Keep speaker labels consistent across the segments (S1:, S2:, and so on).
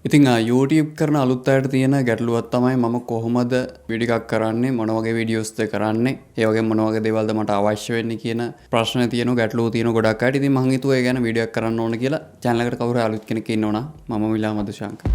S1: ඉතින් YouTube කරන අලුත් අයට තියෙන ගැටලුවක් තමයි මම කොහොමද වීඩියෝ එකක් කරන්නේ මොන වගේ වීඩියෝස්ද කරන්නේ ඒ වගේ මොන වගේ දේවල්ද මට අවශ්‍ය වෙන්නේ කියන ප්‍රශ්න තියෙනවා ගැටලුව තියෙනවා ගොඩක් අයට. ඉතින් මම හිතුවා ඒ ගැන වීඩියෝ එකක් කරන්න ඕන කියලා. channel එකට කවුරු අලුත් කෙනෙක් ඉන්නවනම් මම මිලා මදුශාංක.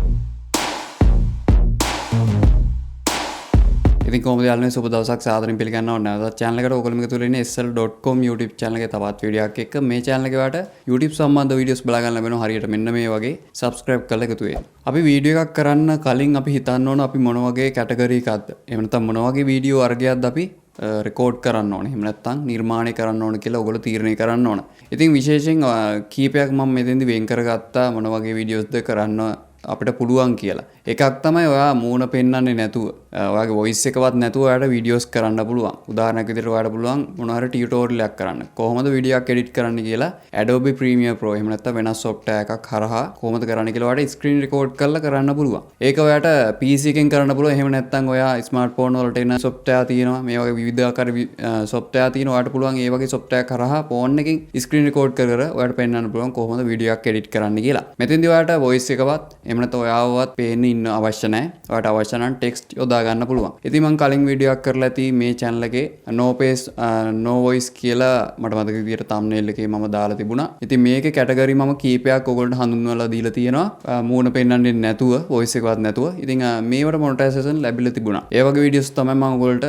S1: ඉතින් කොහොමද යාළුවනේ සුබ දවසක් සාදරයෙන් පිළිගන්නවා නැවතත් channel එකට ඔයගොල්ලෝ එකතු වෙලා ඉන්නේ sl.com YouTube channel එකේ තවත් වීඩියෝ එකක් එක්ක. මේ channel එකේ වාට YouTube සම්බන්ධ වීඩියෝස් බලා ගන්න ලැබෙනවා හරියට මෙන්න මේ වගේ subscribe කරලා එකතු වෙන්න. අපි වීඩියෝ එකක් කරන්න කලින් අපි හිතන්න ඕන අපි මොන වගේ කැටගරි එකක්ද. එහෙම නැත්නම් මොන වගේ වීඩියෝ වර්ගයක්ද අපි රෙකෝඩ් කරන්න ඕනේ. එහෙම නැත්නම් නිර්මාණය කරන්න ඕන කියලා ඔයගොල්ලෝ තීරණය කරන්න ඕන. ඉතින් විශේෂයෙන් කීපයක් මම මෙතෙන්දි වෙන් කරගත්තා මොන වගේ වීඩියෝස්ද කරන්න අපිට පුළුවන් කියලා. එකක් තමයි ඔයා මූණ පෙන්වන්නේ නැතුව ඔයාගේ වොයිස් එකවත් නැතුව ඔයාලට වීඩියෝස් කරන්න පුළුවන්. උදාහරණයක් විදිහට ඔයාලට පුළුවන් මොන හරි ටියුටෝරියල් එකක් කරන්න. කොහොමද වීඩියෝ එකක් එඩිට් කරන්න කියලා Adobe Premiere Pro එහෙම නැත්නම් වෙනස් software එකක් හරහා කොහොමද කරන්න කියලා ඔයාලට ස්ක්‍රීන් රෙකෝඩ් කරලා කරන්න පුළුවන්. ඒක ඔයාලට PC එකෙන් කරන්න පුළුවන්. එහෙම නැත්නම් ඔයා ස්මාර්ට්ෆෝන් වලට එන software තියෙනවා. මේ වගේ විවිධාකාර software තියෙනවා. ඔයාලට පුළුවන් ඒ වගේ software එක හරහා ෆෝන් එකෙන් ස්ක්‍රීන් රෙකෝඩ් කර කර ඔයාලට පෙන්වන්න පුළුවන් කොහොමද වීඩියෝ එකක් එඩිට් කරන්න කියලා. මෙතෙන්දී ඔයාලට වොයිස් එකවත් එහෙම නැත්නම් ඔයාවවත් පේන්න ඉන්න අවශ්‍ය නැහැ. ඔයාලට අවශ්‍ය නම් ටෙක්ස්ට් යොදා ගන්න පුළුවන්. ඉතින් මම කලින් වීඩියෝ එකක් කරලා ඇති මේ channel එකේ no face no voice කියලා මට මතක විදියට thumbnail එකේ මම දාලා තිබුණා. ඉතින් මේකේ කැටගරි මම කීපයක් ඔයගොල්ලන්ට හඳුන්වලා දීලා තියෙනවා. මූණ පෙන්වන්නේ නැතුව voice එකවත් නැතුව. ඉතින් මේවට monetization ලැබිලා තිබුණා. ඒ වගේ වීඩියෝස් තමයි මම ඔයගොල්ලන්ට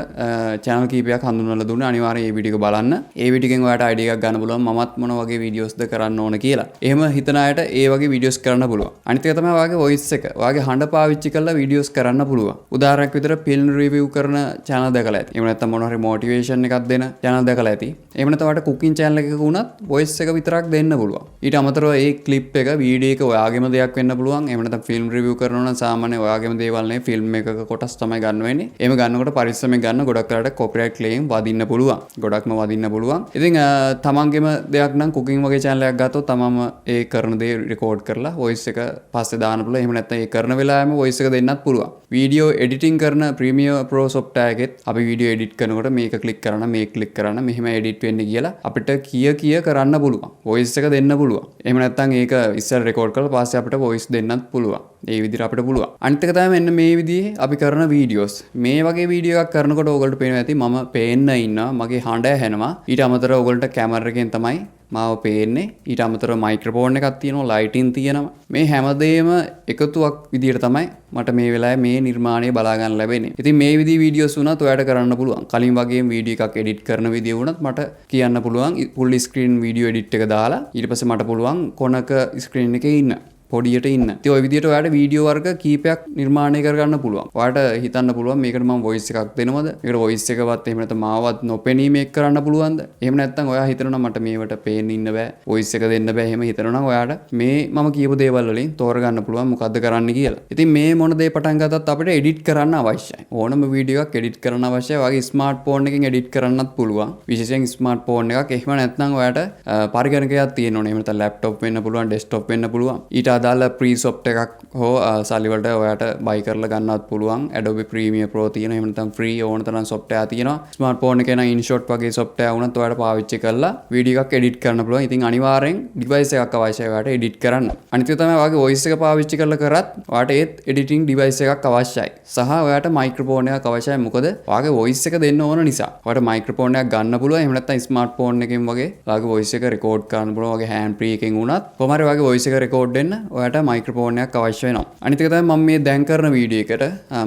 S1: channel කීපයක් හඳුන්වලා දුන්නේ. අනිවාර්යයෙන් මේ වීඩියෝ එක බලන්න. ඒ වීඩියෝ එකෙන් ඔයාලට idea එකක් ගන්න පුළුවන් මමත් මොන වගේ වීඩියෝස්ද කරන්න ඕන කියලා. එහෙම හිතන අයට ඒ වගේ වීඩියෝස් කරන්න පුළුවන්. අනිත් එක තමයි ඔයාගේ voice එක. ඔයාගේ හඬ පාවිච්චි කරලා වීඩියෝස් කරන්න පුළුවන්. උදාහරණයක් විදිහට ෆිල්ම් රිවිව් කරන channel දැකලා ඇති. එහෙම නැත්නම් මොන හරි motivation එකක් දෙන channel දැකලා ඇති. එහෙම නැත්නම් ඔයාලට cooking channel එකක වුණත් voice එක විතරක් දෙන්න පුළුවන්. ඊට අමතරව ඒ clip එක වීඩියෝ එක ඔයාගේම දෙයක් වෙන්න පුළුවන්. එහෙම නැත්නම් ෆිල්ම් රිවිව් කරනවා නම් සාමාන්‍යයෙන් ඔයාගේම දේවල් නේ ෆිල්ම් එකක කොටස් තමයි ගන්න වෙන්නේ. එහෙම ගන්නකොට පරිස්සමෙන් ගන්න ගොඩක් වෙලාවට copyright claim වදින්න පුළුවන්. ගොඩක්ම වදින්න පුළුවන්. ඉතින් තමන්ගේම දෙයක් නම් cooking වගේ channel එකක් ගත්තොත් තමම ඒ කරන දේ record කරලා voice එක පස්සේ දාන්න පුළුවන්. එහෙම නැත්නම් ඒ කරන වෙලාවෙම voice එක දෙන්නත් පුළුවන්. වීඩියෝ එඩිටිං කරන Premiere Pro software එකෙත් අපි වීඩියෝ එඩිට් කරනකොට මේක ක්ලික් කරන්න මේක ක්ලික් කරන්න මෙහෙම එඩිට් වෙන්නේ කියලා අපිට කිය කරන්න පුළුවන්. වොයිස් එක දෙන්න පුළුවන්. එහෙම නැත්නම් ඒක ඉස්සර රෙකෝඩ් කරලා පස්සේ අපිට වොයිස් දෙන්නත් පුළුවන්. ඒ විදිහට අපිට පුළුවන්. අනිත් එක තමයි මෙන්න මේ විදිහේ අපි කරන වීඩියෝස්. මේ වගේ වීඩියෝ එකක් කරනකොට ඕගොල්ලෝ පේනවා ඇති මම පේන්න ඉන්නවා. මගේ හඬ ඇහෙනවා. ඊට අමතරව ඕගොල්ලන්ට කැමරා එකෙන් තමයි මාව පේන්නේ. ඊට අමතරව මයික්‍රොෆෝන් එකක් තියෙනවා, ලයිටින් තියෙනවා. මේ හැමදේම එකතුවක් විදිහට තමයි මට මේ වෙලාවේ මේ නිර්මාණය බලා ගන්න ලැබෙන්නේ. ඉතින් මේ විදිහේ වීඩියෝස් වුණත් ඔයාලට කරන්න පුළුවන්. කලින් වගේම වීඩියෝ එකක් එඩිට් කරන විදිය වුණත් මට කියන්න පුළුවන් full screen වීඩියෝ එඩිට් එක දාලා ඊට පස්සේ මට පුළුවන් කොනක ස්ක්‍රීන් එකේ ඉන්න. පොඩියට ඉන්න. ඉතින් ওই විදිහට ඔයාලට වීඩියෝ වර්ග කීපයක් නිර්මාණය කරගන්න පුළුවන්. ඔයාලට හිතන්න පුළුවන් මේකට මම වොයිස් එකක් දෙනවද? මේකට වොයිස් එකවත් එහෙම නැත්නම් මාවත් නොපෙනී මේක කරන්න පුළුවන්ද? එහෙම නැත්නම් ඔයා හිතනවා මට මේවට පේන්න ඉන්න බෑ. වොයිස් එක දෙන්න බෑ. එහෙම හිතනවා ඔයාලට මේ මම කියපු දේවල් වලින් තෝරගන්න පුළුවන් මොකද්ද කරන්න කියලා. ඉතින් මේ මොන දේ පටන් ගත්තත් අපිට එඩිට් කරන්න අවශ්‍යයි. ඕනම වීඩියෝ එකක් එඩිට් කරන්න අවශ්‍යයි. ඔයාගේ ස්මාර්ට්ෆෝන් එකෙන් එඩිට් කරන්නත් පුළුවන්. විශේෂයෙන් ස්මාර්ට්ෆෝන් එකක්. එහෙම නැත්නම් ඔයාලට පරිගණකයක් තියෙන්න ඕනේ. එහෙම නැත්නම් ලැප්ටොප් වෙන්න පුළුවන්, ඩෙස්ක්ටොප් වෙන්න පුළුවන්. ඊට අදාළ ප්‍රී software එකක් හෝ සල්ලි වලට ඔයාලට buy කරලා ගන්නවත් පුළුවන්. Adobe Premiere Pro තියෙනවා. එහෙම නැත්නම් free ඕන තරම් software තියෙනවා. smartphone එකේ නම් InShot වගේ software වුණත් ඔයාලට පාවිච්චි කරලා වීඩියෝ එකක් edit කරන්න පුළුවන්. ඉතින් අනිවාර්යෙන් device එකක් අවශ්‍යයි ඔයාලට edit කරන්න. අනිත් එක තමයි ඔයාගේ voice එක පාවිච්චි කරලා කරත් ඔයාලට ඒත් editing device එකක් අවශ්‍යයි. සහ ඔයාලට microphone එකක් අවශ්‍යයි. මොකද ඔයාගේ voice එක දෙන්න ඕන නිසා. ඔයාලට microphone එකක් ගන්න පුළුවන්. එහෙම නැත්නම් smartphone එකෙන් වගේ ඔයාගේ voice එක record කරන්න පුළුවන්. ඔයාගේ hand free එකෙන් වුණත් කොහොම හරි ඔයාගේ voice එක record වෙන්න ඔයාලට මයික්‍රොෆෝන් එකක් අවශ්‍ය වෙනවා. අනිත් එක තමයි මම මේ දැන් කරන වීඩියෝ එකට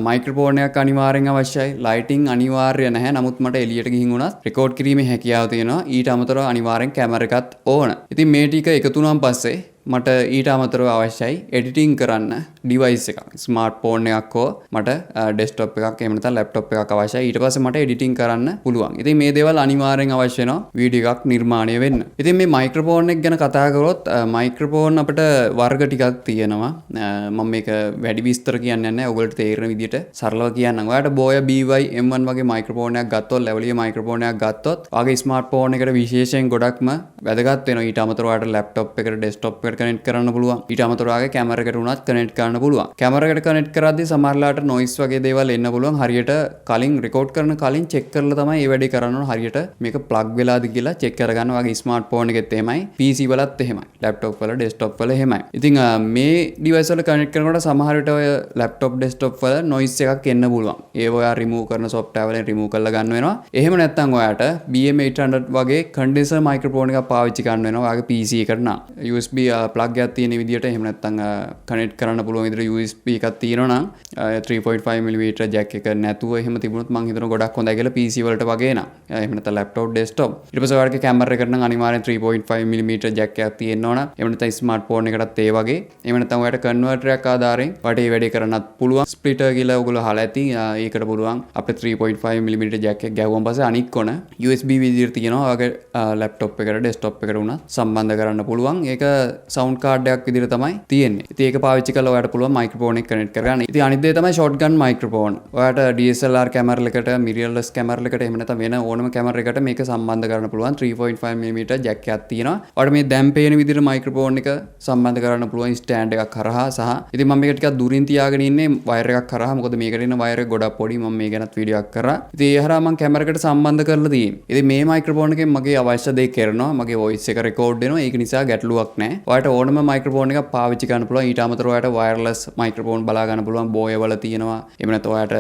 S1: මයික්‍රොෆෝන් එකක් අනිවාර්යෙන් අවශ්‍යයි. ලයිටින් අනිවාර්ය නැහැ. නමුත් මට එළියට ගිහින් උනත් රෙකෝඩ් කිරීමේ හැකියාව තියෙනවා. ඊට අමතරව අනිවාර්යෙන් කැමරා එකත් ඕන. ඉතින් මේ ටික එකතු වුණාන් පස්සේ මට ඊට අමතරව අවශ්‍යයි එඩිටිං කරන්න ඩිවයිස් එකක්. ස්මාර්ට්ෆෝන් එකක් හෝ මට ඩෙස්ක්ටොප් එකක් එහෙම නැත්නම් ලැප්ටොප් එකක් අවශ්‍යයි. ඊට පස්සේ මට එඩිටිං කරන්න පුළුවන්. ඉතින් මේ දේවල් අනිවාර්යෙන් අවශ්‍ය වෙනවා වීඩියෝ එකක් නිර්මාණය වෙන්න. ඉතින් මේ මයික්‍රොෆෝන් එක ගැන කතා කරොත් මයික්‍රොෆෝන් අපිට වර්ග ටිකක් තියෙනවා. මම මේක වැඩි විස්තර කියන්නේ නැහැ. ඔයගොල්ලෝ තේරෙන විදිහට සරලව කියන්නම්. ඔයාලට Boya BY M1 වගේ මයික්‍රොෆෝන් එකක් ගත්තොත්, ලෙවලිය මයික්‍රොෆෝන් එකක් ගත්තොත්, ඔයාගේ ස්මාර්ට්ෆෝන් එකට විශේෂයෙන් ගොඩක්ම වැදගත් වෙනවා. ඊට අමතරව ඔයාලට ලැප්ටොප් එකට, ඩෙස්ක්ටොප් එකට කනෙක්ට් කරන්න පුළුවන්. ඊට අමතරව ආගේ කැමරා එකට උනත් කනෙක්ට් කරන්න පුළුවන්. කැමරා එකට කනෙක්ට් කරද්දී සමහරලාට නොයිස් වගේ දේවල් එන්න පුළුවන්. හරියට කලින් රෙකෝඩ් කරන කලින් චෙක් කරලා තමයි මේ වැඩේ කරන්න ඕන. හරියට මේක ප්ලග් වෙලාද කියලා චෙක් කරගන්න. වගේ ස්මාර්ට් ෆෝන් එකෙත් එහෙමයි, PC වලත් එහෙමයි, ලැප්ටොප් වල, ඩෙස්ක්ටොප් වල එහෙමයි. ඉතින් මේ ඩිවයිස් වල කනෙක්ට් කරනකොට සමහර විට ඔය ලැප්ටොප් ඩෙස්ක්ටොප් වල නොයිස් එකක් එන්න පුළුවන්. ඒක ඔයා රිමූව් කරන software වලින් රිමූව් කරලා ගන්න වෙනවා. එහෙම නැත්නම් ඔයාට BM800 වගේ කන්ඩෙන්සර් මයික්‍රොෆෝන් එකක් පාවිච්චි කරන්න වෙනවා. ඔයාගේ PC එකට නම් USB plug එකක් තියෙන විදියට එහෙම නැත්නම් කනෙක්ට් කරන්න පුළුවන් විදියට USB එකක් තියෙනවා නම් 3.5mm ජැක් එක නැතුව එහෙම තිබුණොත් මම හිතනවා ගොඩක් හොඳයි කියලා PC වලට වගේ නා. එහෙම නැත්නම් ලැප්ටොප් ඩෙස්ක්ටොප්. ඊට පස්සේ ඔයාලගේ කැමරා එකට නම් අනිවාර්යෙන් 3.5mm ජැක් එකක් තියෙන්න ඕන. එහෙම නැත්නම් ස්මාර්ට් ෆෝන් එකටත් ඒ වගේ. එහෙම නැත්නම් ඔයාලට කන්වර්ටර් එකක් ආධාරයෙන් ඔයාලට මේ වැඩේ කරන්නත් පුළුවන්. ස්ප්ලිටර් කියලා ඔයගොල්ලෝ අහලා ඇති. ඒකට පුළුවන් අපිට 3.5mm ජැක් එක ගැහුවම පස්සේ අනික් කොන USB විදියට තියෙනවා. ඔයාගේ ලැප්ටොප් එකට ඩෙස්ක්ටොප් එකට උනත් සම්බන්ධ කරන්න පුළුවන්. ඒක සවුන්ඩ් කාඩ් එකක් විදියට තමයි තියෙන්නේ. ඉතින් ඒක පාවිච්චි කරලා ඔයාලට පුළුවන් මයික්‍රොෆෝන් එක කනෙක්ට් කරගන්න. ඉතින් අනිත් දේ තමයි ෂොට්ගන් මයික්‍රොෆෝන්. ඔයාලට DSLR කැමරා එකකට, මිරර්ලස් කැමරා එකකට එහෙම නැත්නම් වෙන ඕනම කැමරා එකකට මේක සම්බන්ධ කරන්න පුළුවන්. 3.5mm ජැක් එකක් තියෙනවා. ඔයාලට මේ දැන් පේන විදිහට මයික්‍රොෆෝන් එක සම්බන්ධ කරන්න පුළුවන් ස්ටෑන්ඩ් එකක් කරහා සහ ඉතින් මම මේක ටිකක් දුරින් තියාගෙන ඉන්නේ වයර් එකක් කරහා. මොකද මේකට ඉන්න වයර් එක ගොඩක් පොඩි. මම මේ ගැනත් වීඩියෝ එකක් කරා. ඉතින් ඒ හරහා මම කැමරා එකට සම්බන්ධ කරලා තියෙන්නේ. ඉතින් මේ මයික්‍රොෆෝන් එකෙන් මගේ අවශ්‍ය දේ කරනවා. මගේ වොයිස් එක රෙකෝඩ් වෙනවා. ඒක නිසා ගැටලුවක් නැහැ. ඔයාලට ඕනම මයික්‍රොෆෝන් එකක් පාවිච්චි කරන්න පුළුවන්. ඊට අමතරව ඔයාලට වයර්ලස් මයික්‍රොෆෝන් බලා ගන්න පුළුවන්. බෝය වල තියෙනවා. එහෙම නැත්නම් ඔයාලට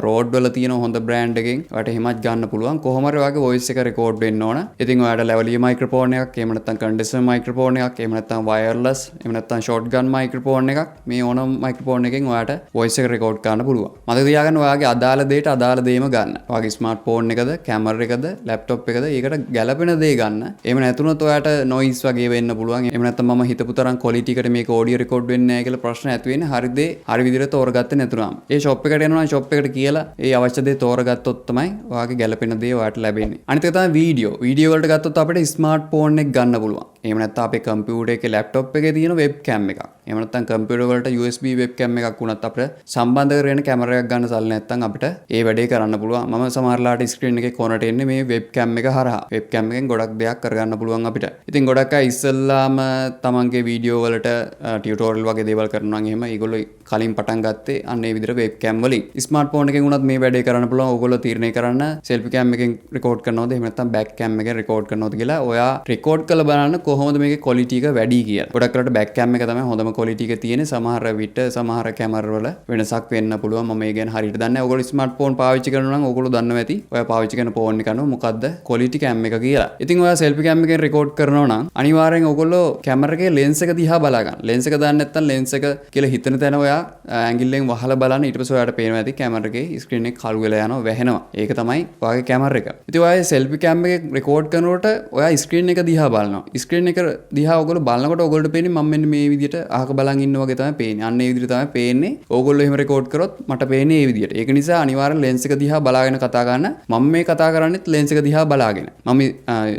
S1: රෝඩ් වල තියෙන හොඳ බ්‍රෑන්ඩ් එකකින් ඔයාලට එහෙමත් ගන්න පුළුවන්. කොහොම හරි ඔයාගේ වොයිස් එක රෙකෝඩ් වෙන්න ඕන. ඉතින් ඔයාලට ලැවලිය මයික්‍රොෆෝන් එකක්, එහෙම නැත්නම් කන්ඩෙන්සර් මයික්‍රොෆෝන් එකක්, එහෙම නැත්නම් වයර්ලස්, එහෙම නැත්නම් ෂොට්ගන් මයික්‍රොෆෝන් එකක් මේ ඕනම මයික්‍රොෆෝන් එකෙන් ඔයාලට වොයිස් එක රෙකෝඩ් කරන්න පුළුවන්. මතක තියාගන්න ඔයාගේ අදාළ දෙයට අදාළ දේම ගන්න. ඔයාගේ ස්මාර්ට් ෆෝන් එකද, කැමරා එකද, ලැප්ටොප් එකද ඒකට ගැළපෙන දේ ගන්න. එහෙම නැතුනොත් ඔයාලට නොයිස් වගේ වෙන්න පුළුවන්. එහෙම නැත්නම් මම හිතපු තරම් ක්වොලිටි එකට මේක ඔඩියෝ රෙකෝඩ් වෙන්නේ නැහැ කියලා ප්‍රශ්න ඇති වෙන්නේ. හරි දේ හරි විදිහට තෝරගත්තේ නැතුනම. ඒ ෂොප් එකට යනවා නම් ෂොප් එකට කියලා ඒ අවශ්‍ය දේ තෝරගත්තොත් තමයි ඔයාගේ ගැළපෙන දේ ඔයාලට ලැබෙන්නේ. අනිත් එක තමයි වීඩියෝ. වීඩියෝ වලට ගත්තොත් අපිට ස්මාර්ට් ෆෝන් එක ගන්න පුළුවන්. එහෙම නැත්නම් අපේ කම්පියුටර් එකේ ලැප්ටොප් එකේ තියෙන වෙබ් කැම් එකක්. එහෙම නැත්නම් කම්පියුටර් වලට USB වෙබ් කැම් එකක් වුණත් අපිට සම්බන්ධ කරගෙන කැමරා එකක් ගන්න සල්ලි නැත්නම් අපිට ඒ වැඩේ කරන්න පුළුවන්. මම සමහරලාට ස්ක්‍රීන් එකේ කොනට එන්නේ මේ වෙබ් කැම් එක හරහා. වෙබ් කැම් එකෙන් ගොඩක් දෙයක් කරගන්න පුළුවන් අපිට. ඉතින් ගොඩක් අය ඉස්සල්ලාම තමන්ගේ වීඩියෝ වලට ටියුටෝරියල් වගේ දේවල් කරනවා නම් එහෙම ඒගොල්ලෝ කලින් පටන් ගත්තේ අන්න ඒ විදිහට වෙබ් කැම් වලින්. ස්මාර්ට් ෆෝන් එකෙන් උනත් මේ වැඩේ කරන්න පුළුවන්. ඕගොල්ලෝ තීරණය කරන්න සෙල්ෆි කැම් එකෙන් රෙකෝඩ් කරනවද එහෙම නැත්නම් බෑක් කැම් එකෙන් රෙකෝඩ් කරනවද කියලා. ඔයා රෙකෝඩ් කරලා බලන්න කොහොමද මේකේ ක්වොලිටි එක වැඩි කියලා. ගොඩක් කරලා බෑක් කැම් එක තමයි හොඳම ක්වොලිටි එක තියෙන්නේ. සමහර විට සමහර කැමරා වල වෙනසක් වෙන්න පුළුවන්. මම ඒ ගැන හරියට දන්නේ නැහැ. ඔයගොල්ලෝ ස්මාර්ට් ෆෝන් පාවිච්චි කරනවා නම් ඔයගොල්ලෝ දන්නවා ඇති. ඔයා පාවිච්චි කරන ෆෝන් එක අනුව මොකද්ද ක්වොලිටි කැම් එක කියලා. ඉතින් ඔයා සෙල්ෆි කැම් එකෙන් රෙකෝඩ් කරනවා නම් අනිවාර්යෙන් ඔයගොල්ලෝ කැමරා එකේ ලෙන්ස් එක දිහා බලා ගන්න. ලෙන්ස් එක දාන්න නැත්නම් ලෙන්ස් එක කියලා හිතන තැන ඔයා ඇන්ගිල්ලෙන් වහලා බලන්න. ඊට පස්සේ ඔයාලට පේනවා ඇති කැමරා එකේ ස්ක්‍රීන් එක කළු වෙලා යනවා, වැහෙනවා. ඒක තමයි ඔයාගේ කැමරා එක. ඉතින් ඔයා සෙල්ෆි කැම් එකේ රෙකෝඩ් කරනකොට ඔයා ස්ක්‍රීන් එක දිහා බලනවා. ස්ක්‍රීන් එක දිහා ඔයගොල්ලෝ බලනකොට ඔයගොල්ලෝ පේන්නේ මම මෙන්න මේ විදිහට අහක බලන් ඉන්න වගේ තමයි පේන්නේ. අන්න ඒ විදිහට තමයි පේන්නේ. ඕගොල්ලෝ එහෙම රෙකෝඩ් කරොත් මට පේන්නේ ඒ විදිහට. ඒක නිසා අනිවාර්යෙන් ලෙන්ස් එක දිහා බලාගෙන කතා කරන්න. මම මේ කතා කරන්නේත් ලෙන්ස් එක දිහා බලාගෙන. මම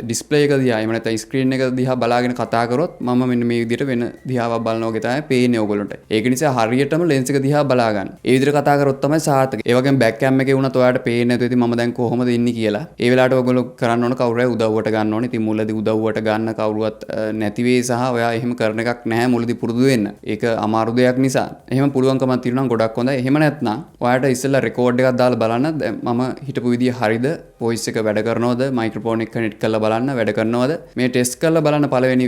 S1: ඩිස්ප්ලේ එක දිහා එහෙම නැත්නම් ස්ක්‍රීන් එක දිහා බලාගෙන කතා කරොත් මම මෙන්න මේ විදිහට වෙන දිහාවක් බලනවා වගේ තමයි පේන්නේ ඕගොල්ලන්ට. ඒක නිසා හරියටම ලෙන්ස් එක දිහා බලා ගන්න. ඒ විදිහට කතා කරොත් තමයි සාර්ථක. ඒ වගේම බෑක් කැම් එකේ වුණත් ඔයාලට පේන්නේ නැතුව ඉතින් මම දැන් කොහොමද ඉන්නේ කියලා. ඒ වෙලාවට ඔයගොල්ලෝ කරන්න ඕන කවුරු හරි උදව්වට ගන්න ඕනේ. ඉතින් මුලදී උදව්වට ගන්න කවුරුවත් නැති වෙයි සහ ඔයා එහෙම කරන එකක් නැහැ මුලදී පුරුදු වෙන්න. ඒක අමාරු දෙයක් නිසා. එහෙම පුළුවන්කමක් තියෙනවා නම් ගොඩක් හොඳයි. එහෙම නැත්නම් ඔයාලට ඉස්සෙල්ලා රෙකෝඩ් එකක් දාලා බලන්න. මම හිතපු විදිය හරිද? වොයිස් එක වැඩ කරනවද? මයික්‍රොෆෝන් එක කනෙක්ට් කරලා බලන්න වැඩ කරනවද? මේ ටෙස්ට් කරලා බලන්න පළවෙනි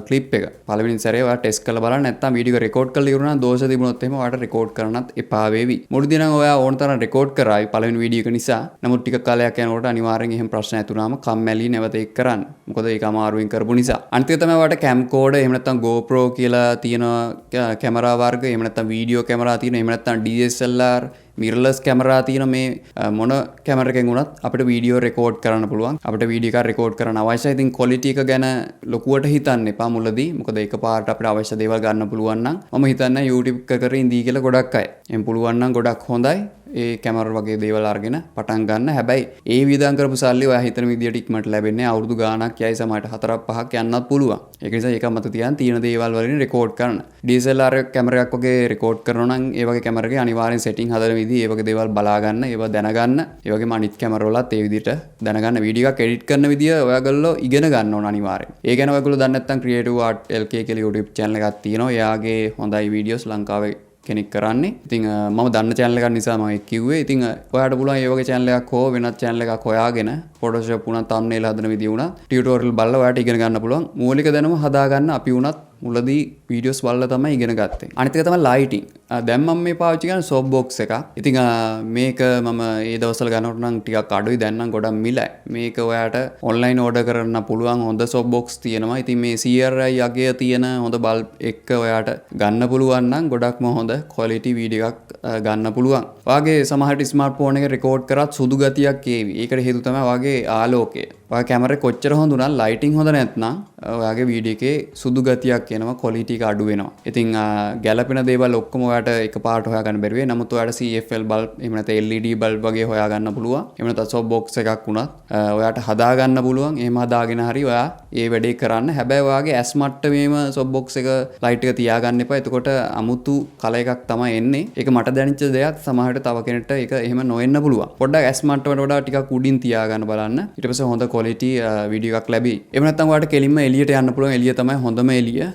S1: ක්ලිප් එක. පළවෙනි සැරේ ඔයා ටෙස්ට් කරලා බලන්න. නැත්නම් වීඩියෝ එක රෙකෝඩ් කරලා ඉවරනා දෝෂ තිබුණොත් එහෙම ඔයාලට රෙකෝඩ් කරන්නත් එපා වේවි. මුලදී නම් ඔයා ඕන තරම් රෙකෝඩ් කරායි පළවෙනි වීඩියෝ එක නිසා. නමුත් ටික කාලයක් යනකොට අනිවාර්යෙන් එහෙම ප්‍රශ්න ඇති වුණාම කම්මැලි නැවත ඒක කරන්න. මොකද ඒක අමාරුවෙන් කරපු නිසා. අනිත් එක තමයි ඔයාලට කැම්කෝඩර් එහෙම නැත්නම් GoPro කියලා තියෙන කැමරා වර්ග එහෙම නැත්නම් වීඩියෝ කැමරා තියෙන එහෙම නැත්නම් DSLR මිරර්ලස් කැමරා තියෙන මේ මොන කැමරා එකෙන් වුණත් අපිට වීඩියෝ රෙකෝඩ් කරන්න පුළුවන්. අපිට වීඩියෝ එකක් රෙකෝඩ් කරන්න අවශ්‍යයි. ඉතින් ක්වොලිටි එක ගැන ලොකුවට හිතන්න එපා මුලදී. මොකද එකපාරට අපිට අවශ්‍ය දේවල් ගන්න පුළුවන් නම් මම හිතන්නේ YouTube එක කර ඉඳී කියලා ගොඩක් අය. එහෙනම් පුළුවන් නම් ගොඩක් හොඳයි. ඒ කැමරා වගේ දේවල් අරගෙන පටන් ගන්න. හැබැයි ඒ වියදම් කරපු සල්ලි ඔයා හිතන විදියට ඉක්මනට ලැබෙන්නේ අවුරුදු ගාණක් යයි සමහරට 4-5ක් යන්නත් පුළුවන්. ඒක නිසා ඒක මත තියාගෙන තියෙන දේවල් වලින් රෙකෝඩ් කරන්න. DSLR කැමරාවක් වගේ රෙකෝඩ් කරනවා නම් ඒ වගේ කැමරාවක අනිවාර්යෙන් සෙටින් හදන විදිහ ඒ වගේ දේවල් බලා ගන්න, ඒවා දැනගන්න. ඒ වගේම අනිත් කැමරා වලත් ඒ විදිහට දැනගන්න. වීඩියෝ එකක් එඩිට් කරන විදිහ ඔයාගොල්ලෝ ඉගෙන ගන්න ඕන අනිවාර්යෙන්. ඒ ගැන ඔයගොල්ලෝ දන්නේ නැත්නම් Creative Art LK කියලා YouTube channel එකක් තියෙනවා. එයාගේ හොඳයි වීඩියෝස් ලංකාවේ කෙනෙක් කරන්නේ. ඉතින් මම දන්න channel එකක් නිසා මම ඒක කිව්වේ. ඉතින් ඔයාලට පුළුවන් මේ වගේ channel එකක් හෝ වෙනත් channel එකක් හොයාගෙන Photoshop උනත් thumbnail හදන විදිය උනත් tutorial බලලා ඔයාලට ඉගෙන ගන්න පුළුවන්. මූලික දැනුම හදා ගන්න අපි උනත් මුලදී වීඩියෝස් බලලා තමයි ඉගෙන ගත්තේ. අනිත් එක තමයි ලයිටිං. දැන් මම මේ පාවිච්චි කරන soft box එක. ඉතින් මේක මම ඒ දවස්වල ගන්නකොට නම් ටිකක් අඩුයි. දැන් නම් ගොඩක් මිලයි. මේක ඔයාට online order කරන්න පුළුවන් හොඳ soft box තියෙනවා. ඉතින් මේ CRI යගේ තියෙන හොඳ බල්බ් එක ඔයාට ගන්න පුළුවන් නම් ගොඩක්ම හොඳ quality වීඩියෝ එකක් ගන්න පුළුවන්. ඔයාගේ සමහරට ස්මාර්ට්ෆෝන් එක රෙකෝඩ් කරත් සුදු ගතියක් ඒවි. ඒකට හේතුව තමයි ඔයාගේ ආලෝකය. ඔයා කැමරේ කොච්චර හොඳ උනත් ලයිටිං හොඳ නැත්නම් ඔයාගේ වීඩියෝ එකේ සුදු ගතියක් එනවා, quality එක අඩු වෙනවා. ඉතින් ගැළපෙන දේවල් ඔක්කොම ඔයාට එකපාරට හොයාගන්න බැරි වෙයි. නමුත් ඔයාට CFL බල්බ් එහෙම නැත්නම් LED බල්බ් වගේ හොයාගන්න පුළුවන්. එහෙම නැත්නම් soft box එකක් උනත් ඔයාට හදාගන්න පුළුවන්. එහෙම හදාගෙන හරි ඔයා ඒ වැඩේ කරන්න. හැබැයි ඔයාගේ ඇස් මට්ටමේම soft box එක ලයිට් එක තියාගන්න එපා. එතකොට අමුතු කල එකක් තමයි එන්නේ. ඒක මට දැනෙච්ච දෙයක්. සමහරට තව කෙනෙක්ට ඒක එහෙම නොවෙන්න පුළුවන්. පොඩ්ඩක් ඇස් මට්ටමට වඩා ටිකක් උඩින් තියාගන්න බලන්න. ඊට පස්සේ හොඳ quality වීඩියෝ එකක් ලැබෙයි. එහෙම නැත්නම් ඔයාට කෙලින්ම එළියට යන්න පුළුවන්. එළිය තමයි හොඳම එළිය.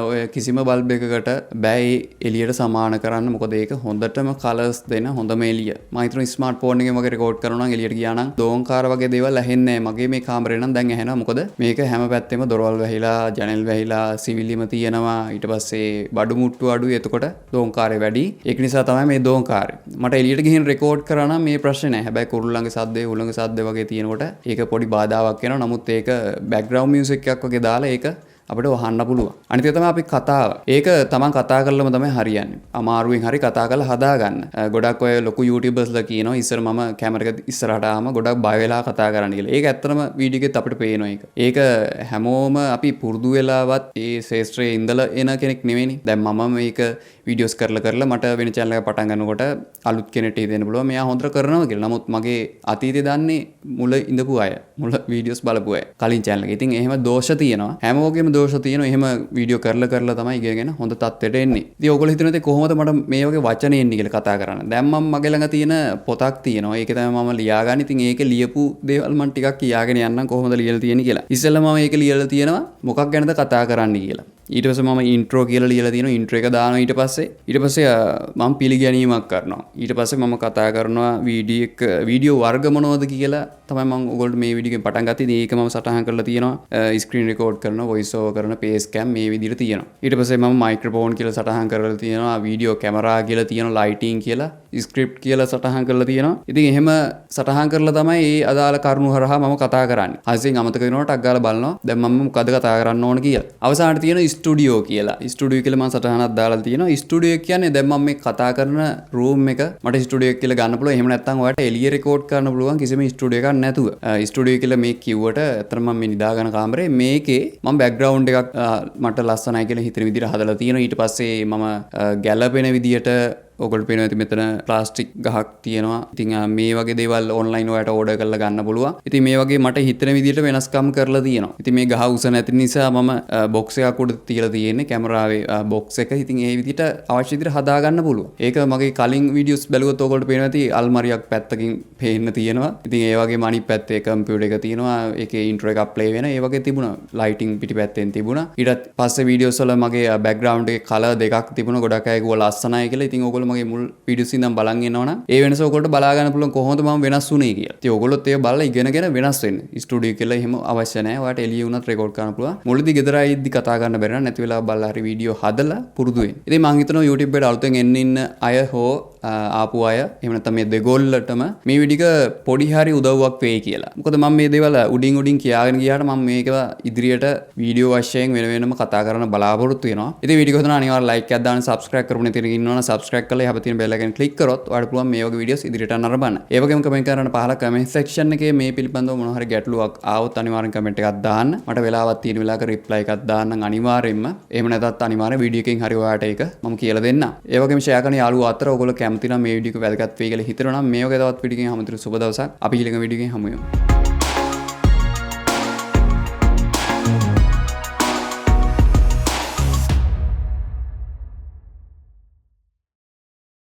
S1: ඔය කිසිම බල්බ් එකකට බෑ ඒ එළියට සමාන කරන්න. මොකද ඒක හොඳටම කලර්ස් දෙන හොඳම එළිය. මම හිතනවා ස්මාර්ට් ෆෝන් එකෙන් වගේ රෙකෝඩ් කරනවා නම් එළියට ගියා නම් දෝංකාර වගේ දේවල් ඇහෙන්නේ නැහැ. මගේ මේ කාමරේ නම් දැන් ඇහෙනවා. මොකද මේක හැම පැත්තෙම දොරවල් වැහිලා, ජනෙල් වැහිලා, සිවිලිම තියෙනවා. ඊට පස්සේ බඩු මුට්ටු අඩුයි. එතකොට දෝංකාරය වැඩි. ඒක නිසා තමයි මේ දෝංකාරය. මට එළියට ගිහින් රෙකෝඩ් කරා නම් මේ ප්‍රශ්නේ නැහැ. හැබැයි කුරුල්ලන්ගේ සද්දේ, උලංගේ සද්දේ වගේ තියෙනකොට ඒක පොඩි බාධාවක් වෙනවා. නමුත් ඒක බෑග්ග්‍රවුන්ඩ් මියුසික් එකක් වගේ දාලා ඒක අපිට වහන්න පුළුවන්. අනිත් එක තමයි අපි කතාව. ඒක තමන් කතා කරලම තමයි හරියන්නේ. අමාරුවෙන් හරි කතා කරලා හදාගන්න. ගොඩක් ඔය ලොකු YouTubersලා කියනවා ඉස්සර මම කැමරා එක ඉස්සරහට ආවම ගොඩක් බය වෙලා කතා කරන්න කියලා. ඒක ඇත්තටම වීඩියෝ එකෙත් අපිට පේනවා ඒක. ඒක හැමෝම අපි පුරුදු වෙලාවත් ඒ ශේෂ්ත්‍රයේ ඉඳලා එන කෙනෙක් නෙවෙයිනේ. දැන් මම මේක වීඩියෝස් කරලා මට වෙන channel එකක් පටන් ගන්නකොට අලුත් කෙනෙක්ට හිතෙන්න පුළුවන් මෙයා හොඳට කරනවා කියලා. නමුත් මගේ අතීතේ දන්නේ මුල ඉඳපු අය. මුල වීඩියෝස් බලපු අය. කලින් channel එකේ. ඉතින් එහෙම දෝෂ තියෙනවා. හැමෝගෙම දෝෂ තියෙනවා. එහෙම වීඩියෝ කරලා තමයි ඉගෙනගෙන හොඳ තත්ත්වයට එන්නේ. ඉතින් ඕගොල්ලෝ හිතනවා ඉතින් කොහොමද මට මේ වගේ වචන එන්නේ කියලා කතා කරන්න. දැන් මම මගේ ළඟ තියෙන පොතක් තියෙනවා. ඒක තමයි මම ලියාගන්නේ. ඉතින් ඒකේ ලියපු දේවල් මම ටිකක් කියාගෙන යන්නම් කොහොමද ලියලා තියෙන්නේ කියලා. ඉස්සෙල්ලා මම ඒක ලියලා තියෙනවා මොකක් ගැනද කතා කරන්න කියලා. ඊට පස්සේ මම ඉන්ට්‍රෝ කියලා ලියලා තියෙනවා. ඉන්ට්‍රෝ එක දානවා ඊට පස්සේ මම පිළිගැනීමක් කරනවා. ඊට පස්සේ මම කතා කරනවා වීඩියෝ වර්ග මොනවද කියලා තමයි මම ඔයගොල්ලෝ මේ වීඩියෝ එකෙන් පටන් ගත්තේ. ඉතින් ඒක මම සටහන් කරලා තියෙනවා. ස්ක්‍රීන් රෙකෝඩ් කරනවා, වොයිස් ඕවර් කරන, පේස් කැම් මේ විදිහට තියෙනවා. ඊට පස්සේ මම මයික්‍රොෆෝන් කියලා සටහන් කරලා තියෙනවා, වීඩියෝ කැමරා කියලා තියෙනවා, ලයිටිං කියලා, ස්ක්‍රිප්ට් කියලා සටහන් කරලා තියෙනවා. ඉතින් එහෙම සටහන් කරලා තමයි මේ අදාළ කරුණු හරහා මම කතා කරන්නේ. හසින් අමතක වෙනකොට ටක් ගාලා බලනවා. දැන් මම මොකද කතා කරන්න ඕන කියලා. අවසානයේ තියෙන ස්ටුඩියෝ කියලා. ස්ටුඩියෝ කියලා මම සටහනක් දාලා තියෙනවා. ස්ටුඩියෝ කියන්නේ දැන් මම මේ කතා කරන රූම් එක මට ස්ටුඩියෝ එක කියලා ගන්න පුළුවන්. එහෙම නැත්නම් ඔයාලට එළිය රෙකෝඩ් කරන්න පුළුවන් කිසිම ස්ටුඩියෝ එකක් නැතුව. ස්ටුඩියෝ කියලා මේ කිව්වට අතන මම මේ නිදාගෙන කාමරේ මේකේ මම බෑග්ග්‍රවුන්ඩ් එකක් මට ලස්සනයි කියලා හිතන විදිහට හදලා තියෙනවා. ඊට පස්සේ මම ගැළපෙන විදිහට ඔගොල්ලෝ පේනවා ඇති මෙතන ප්ලාස්ටික් ගහක් තියෙනවා. ඉතින් මේ වගේ දේවල් ඔන්ලයින් ඔයාලට ඕඩර් කරලා ගන්න පුළුවන්. ඉතින් මේ වගේ මට හිතෙන විදිහට වෙනස්කම් කරලා තියෙනවා. ඉතින් මේ ගහ උස නැති නිසා මම බොක්ස් එකක් උඩ තියලා තියෙන්නේ කැමරාවේ බොක්ස් එක. ඉතින් ඒ විදිහට අවශ්‍ය විදිහට හදා ගන්න පුළුවන්. ඒක මගේ කලින් වීඩියෝස් බැලුවොත් ඔයගොල්ලෝ පේනවා ඇති අල්මාරියක් පැත්තකින් පේන්න තියෙනවා. ඉතින් ඒ වගේම අනිත් පැත්තේ කම්පියුටර් එක තියෙනවා. ඒකේ ඉන්ට්‍රෝ එකක් ප්ලේ වෙන. ඒ වගේ තිබුණා. ලයිටිං පිටිපැත්තෙන් තිබුණා. ඊට පස්සේ වීඩියෝස් වල මගේ බෑග්ග්‍රවුන්ඩ් එකේ කලර් දෙකක් තිබුණා. ගොඩක් අය කිව්වා ලස්සනයි කියලා. ඉතින් ඔයගොල්ලෝ මගේ මුල් වීඩියෝස් ඉඳන් බලන් ඉන්නවනම් ඒ වෙනස ඔයගොල්ලෝ බලා ගන්න පුළුවන් කොහොමද මම වෙනස් වුනේ කියලා. ඉතින් ඔයගොල්ලොත් ඒක බලලා ඉගෙනගෙන වෙනස් වෙන්න. ස්ටුඩියෝ කියලා එහෙම අවශ්‍ය නැහැ. ඔයාලට එළිය වුණත් රෙකෝඩ් කරන්න පුළුවන්. මුලදී ගෙදර ආයෙද්දි කතා කරන්න බැරි නම් නැති වෙලාව බලලා හරි වීඩියෝ හදලා පුරුදු වෙන්න. ඉතින් මම හිතනවා YouTube එකට අලුතෙන් එන්න ඉන්න අය හෝ ආපු අය එහෙම නැත්නම් මේ දෙගොල්ලටම මේ වීඩියෝ එක පොඩි හරි උදව්වක් වෙයි කියලා. මොකද මම මේ දේවල් උඩින් කියාගෙන ගියාට මම මේක ඉදිරියට වීඩියෝ වශයෙන් වෙනම කතා කරන්න බලාපොරොත්තු වෙනවා. ඉතින් වීඩියෝ එක හදන අනිවාර්යයෙන් like එකක් දාන්න, subscribe කරපු නැති කෙනෙක් ඉන්නවනම් subscribe කරලා එහා තියෙන bell icon click කරොත් ඔයාලට පුළුවන් මේ වගේ වීඩියෝස් ඉදිරියට නරඹන්න. ඒ වගේම කමෙන්ට් කරන්න පහළ කමෙන්ට් section එකේ මේ පිළිබඳව මොන හරි ගැටලුවක් ආවොත් අනිවාර්යෙන් කමෙන්ට් එකක් දාන්න. මට වෙලාවක් තියෙන වෙලාවක reply එකක් දාන්නම් අනිවාර්යෙන්ම. එහෙම නැත්නම් අනිවාර්යෙන් වීඩියෝ එකකින් හරි ඔයාලට ඒක මම කියලා දෙන්නම්. ඒ වගේම share කරන යාළුවෝ අතර ඔයගොල්ලෝ කැමති කැමති නම් මේ වීඩියෝ එක වැදගත් වෙයි කියලා හිතනවා නම් මේ වගේ තවත් වීඩියෝ එකකින් හමුතුරු සුබ දවසක්. අපි ඊළඟ වීඩියෝ එකකින් හමු වෙමු.